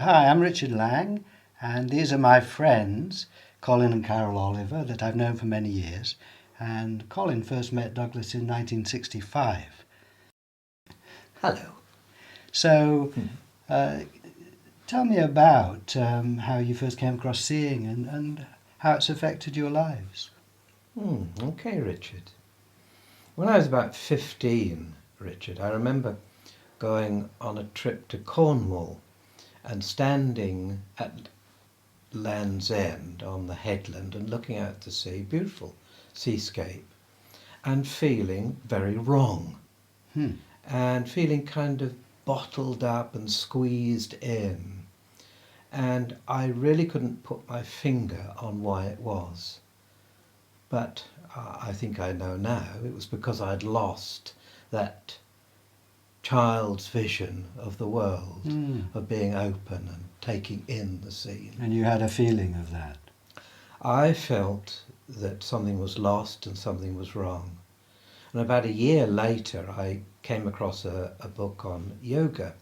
Hi, I'm Richard Lang, and these are my friends, Colin and Carole Oliver, that I've known for many years. And Colin first met Douglas in 1965. Hello. So, tell me about how you first came across seeing and how it's affected your lives. Okay, Richard. When I was about 15, Richard, I remember going on a trip to Cornwall and standing at Land's End on the headland and looking out to sea, beautiful seascape, and feeling very wrong and feeling kind of bottled up and squeezed in. And I really couldn't put my finger on why it was. But I think I know now, it was because I'd lost that child's vision of the world, of being open and taking in the scene. And you had a feeling of that. I felt that something was lost and something was wrong. And about a year later, I came across a book on yoga.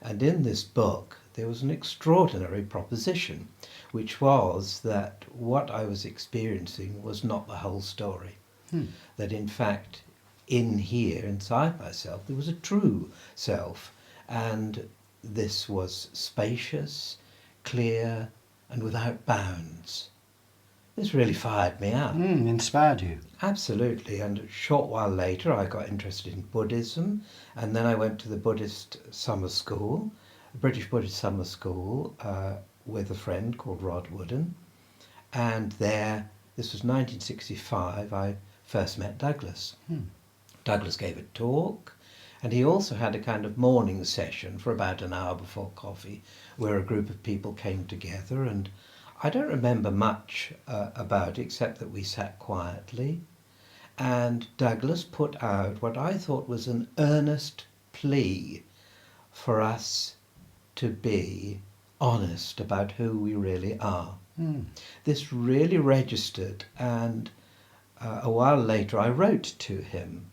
And in this book, there was an extraordinary proposition, which was that what I was experiencing was not the whole story. That in fact, in here, inside myself, there was a true self. And this was spacious, clear, and without bounds. This really fired me up. Inspired you. Absolutely. And a short while later, I got interested in Buddhism. And then I went to the Buddhist summer school, British Buddhist summer school, with a friend called Rod Wooden. And there, this was 1965, I first met Douglas. Douglas gave a talk, and he also had a kind of morning session for about an hour before coffee, where a group of people came together. And I don't remember much about it, except that we sat quietly. And Douglas put out what I thought was an earnest plea for us to be honest about who we really are. This really registered, and a while later I wrote to him,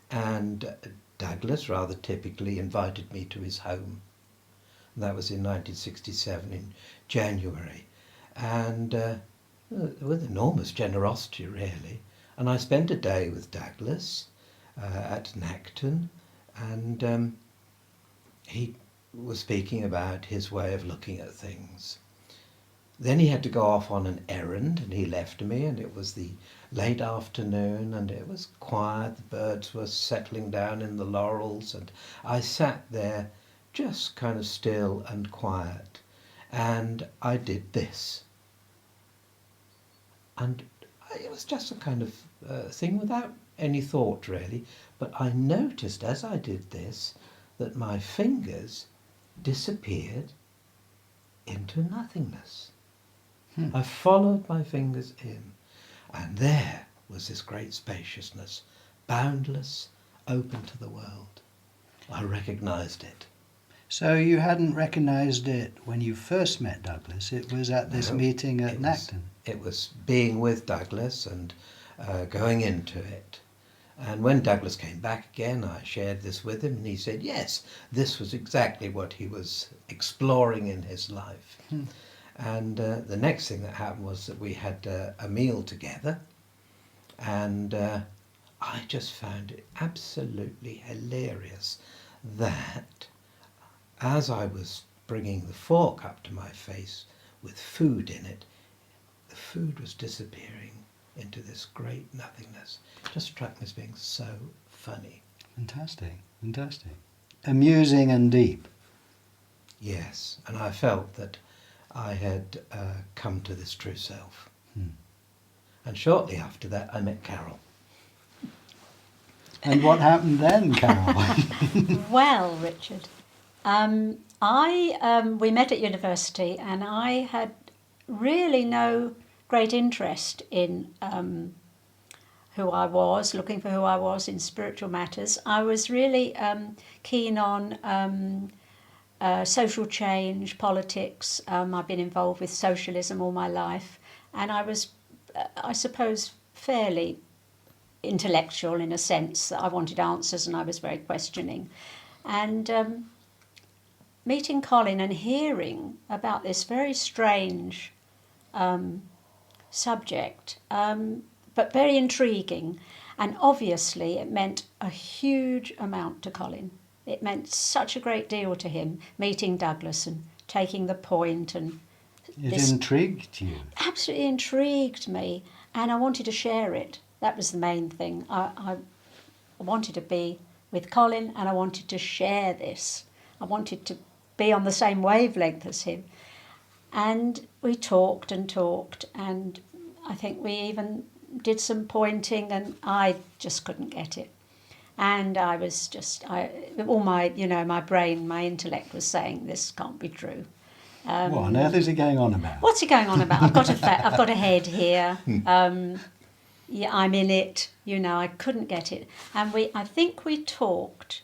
and Douglas rather typically invited me to his home. That was in 1967 in January, and with enormous generosity really. And I spent a day with Douglas at Nacton, and he was speaking about his way of looking at things. Then he had to go off on an errand, and he left me, and it was the late afternoon, and it was quiet. The birds were settling down in the laurels, and I sat there just kind of still and quiet, and I did this. And it was just a kind of thing without any thought really, but I noticed as I did this that my fingers disappeared into nothingness. I followed my fingers in, and there was this great spaciousness, boundless, open to the world. I recognized it. So you hadn't recognised it when you first met Douglas. It was at this meeting at Nacton. It was being with Douglas and going into it. And when Douglas came back again, I shared this with him, and he said, yes, this was exactly what he was exploring in his life. And the next thing that happened was that we had a meal together, and I just found it absolutely hilarious that as I was bringing the fork up to my face with food in it, the food was disappearing into this great nothingness. It just struck me as being so funny. Fantastic, fantastic. Amusing and deep. Yes, and I felt that I had come to this true self. And shortly after that, I met Carole. And what happened then, Carole? Well, Richard, we met at university, and I had really no great interest in who I was, looking for who I was in spiritual matters. I was really keen on social change, politics. I've been involved with socialism all my life, and I was, I suppose, fairly intellectual in a sense that I wanted answers and I was very questioning. And meeting Colin and hearing about this very strange subject, but very intriguing. And obviously it meant a huge amount to Colin. It meant such a great deal to him, meeting Douglas and taking the point. And It this intrigued you. absolutely intrigued me, and I wanted to share it. That was the main thing. I wanted to be with Colin, and I wanted to share this. I wanted to be on the same wavelength as him. And we talked and talked, and I think we even did some pointing, and I just couldn't get it. And I was just, all my, my brain, my intellect was saying, this can't be true. What on earth is he going on about? What's he going on about? I've got a head here. Yeah, I'm in it. I couldn't get it. And I think we talked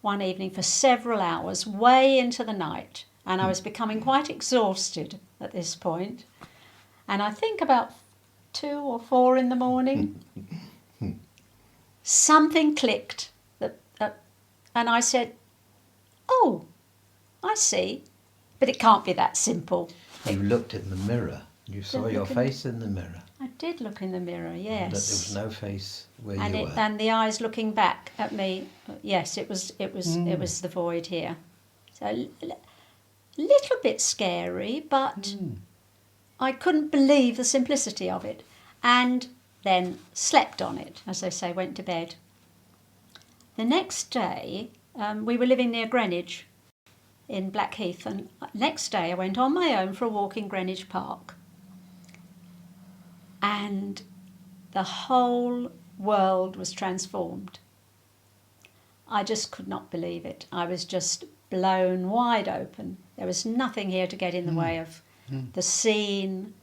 one evening for several hours, way into the night. And I was becoming quite exhausted at this point. And I think about 2 or 4 in the morning, something clicked. And I said, oh, I see. But it can't be that simple. You looked in the mirror. You saw your face in the mirror. I did look in the mirror, yes. And that there was no face where and you were. And the eyes looking back at me. Yes, it was the void here. So a little bit scary, but I couldn't believe the simplicity of it. And then slept on it, as they say, went to bed. The next day, we were living near Greenwich in Blackheath, and next day I went on my own for a walk in Greenwich Park. And the whole world was transformed. I just could not believe it. I was just blown wide open. There was nothing here to get in the way of the scene,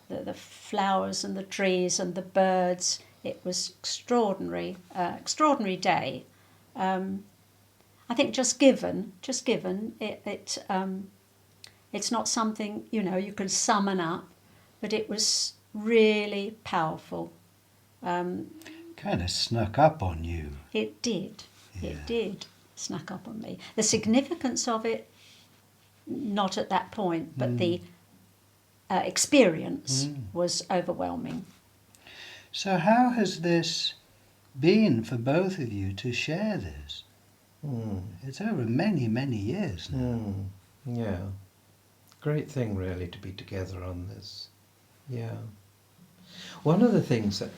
the flowers and the trees and the birds. It was extraordinary day. I think just given it's not something you can summon up, but it was really powerful. Kind of snuck up on you. It did. Yeah. It did snuck up on me. The significance of it, not at that point, but the experience was overwhelming. So how has this been for both of you to share this? It's over many, many years now. Yeah. Great thing, really, to be together on this. Yeah. One of the things that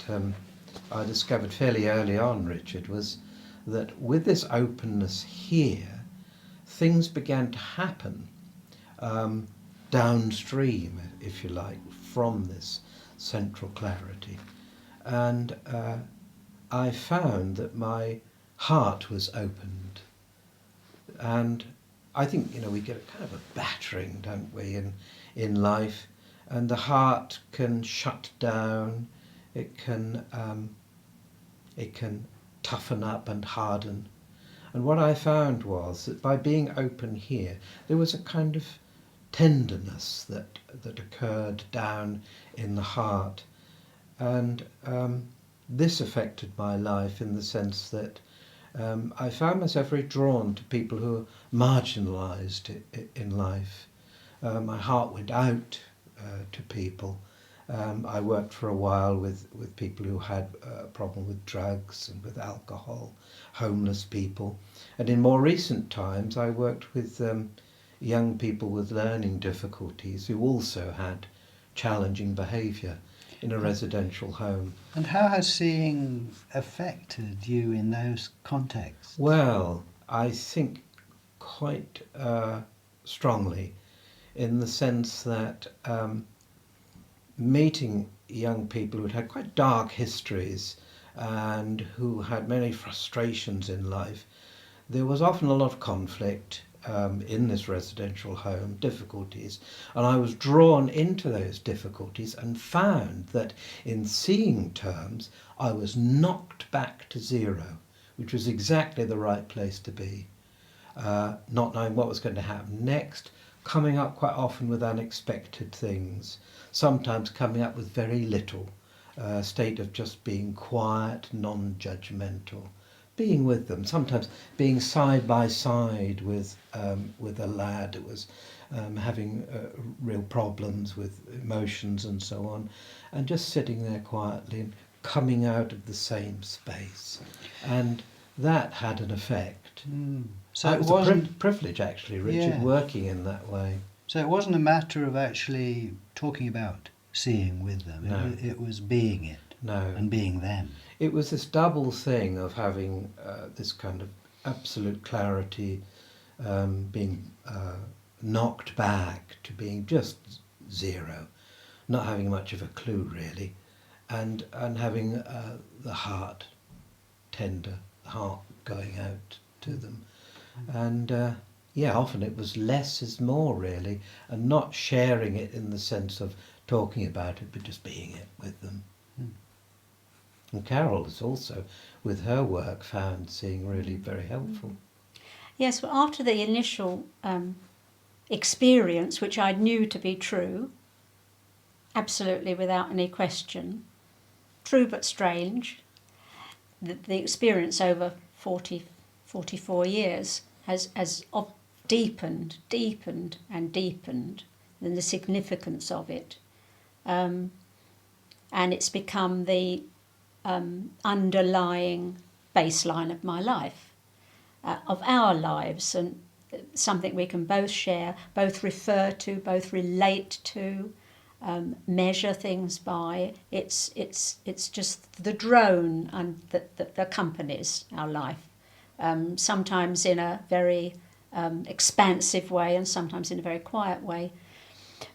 I discovered fairly early on, Richard, was that with this openness here, things began to happen downstream, if you like, from this central clarity. And I found that my heart was opened. And I think, we get a kind of a battering, don't we, in life. And the heart can shut down, it can toughen up and harden. And what I found was that by being open here, there was a kind of tenderness that occurred down in the heart. And this affected my life in the sense that I found myself very drawn to people who are marginalised in life. My heart went out to people. I worked for a while with people who had a problem with drugs and with alcohol, homeless people. And in more recent times, I worked with young people with learning difficulties who also had challenging behaviour in a residential home. And how has seeing affected you in those contexts? Well, I think quite strongly, in the sense that meeting young people who had quite dark histories and who had many frustrations in life, there was often a lot of conflict in this residential home, difficulties, and I was drawn into those difficulties and found that in seeing terms I was knocked back to zero, which was exactly the right place to be. Not knowing what was going to happen next, coming up quite often with unexpected things, sometimes coming up with very little, a state of just being quiet, non-judgmental, being with them, sometimes being side by side with a lad that was having real problems with emotions and so on, and just sitting there quietly and coming out of the same space, and that had an effect. So It it was wasn't. a privilege, actually, Richard, Yeah. working in that way. So it wasn't a matter of actually talking about seeing with them. No. It was being it No. and being them. It was this double thing of having this kind of absolute clarity, being knocked back to being just zero, not having much of a clue really, and having the heart tender, the heart going out to them. And yeah, often it was less is more really, and not sharing it in the sense of talking about it, but just being it with them. And Carol has also, with her work, found seeing really very helpful. Yes, well, after the initial experience, which I knew to be true, absolutely without any question, true but strange, the experience over 44 years has deepened and deepened, and the significance of it. And it's become the underlying baseline of my life, of our lives, and something we can both share, both refer to, both relate to, measure things by. It's just the drone and that accompanies our life, sometimes in a very expansive way and sometimes in a very quiet way.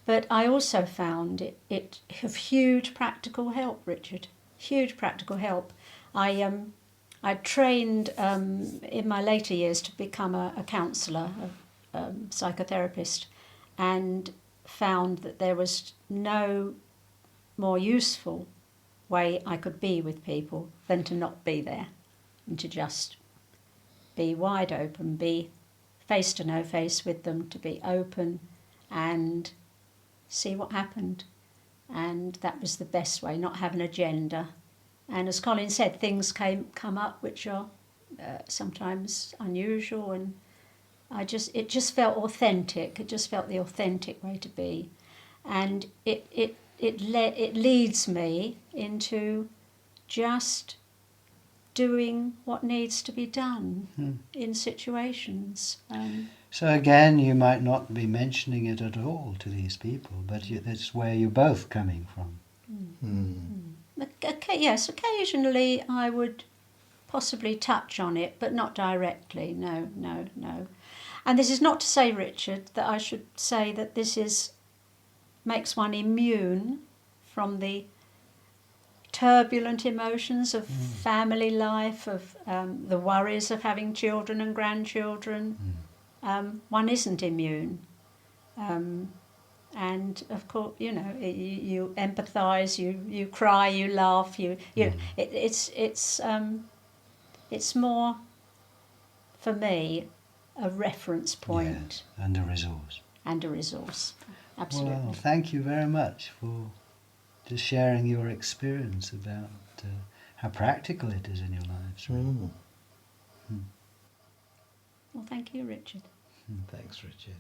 But I also found it of huge practical help, Richard. Huge practical help. I trained in my later years to become a counsellor, a psychotherapist, and found that there was no more useful way I could be with people than to not be there and to just be wide open, be face to no face with them, to be open and see what happened. And that was the best way, not have an agenda. And as Colin said, things come up which are sometimes unusual, and it just felt authentic. It just felt the authentic way to be, and it leads me into just doing what needs to be done in situations. So again, you might not be mentioning it at all to these people, but that's where you're both coming from. Yes, occasionally I would possibly touch on it, but not directly. No. And this is not to say, Richard, that I should say that this makes one immune from the turbulent emotions of family life, of the worries of having children and grandchildren. One isn't immune. And of course, you empathise, you cry, you laugh, it's more, for me, a reference point. Yes, and a resource. And a resource, absolutely. Well, thank you very much for just sharing your experience about how practical it is in your lives. Really. Well, thank you, Richard. Thanks, Richard.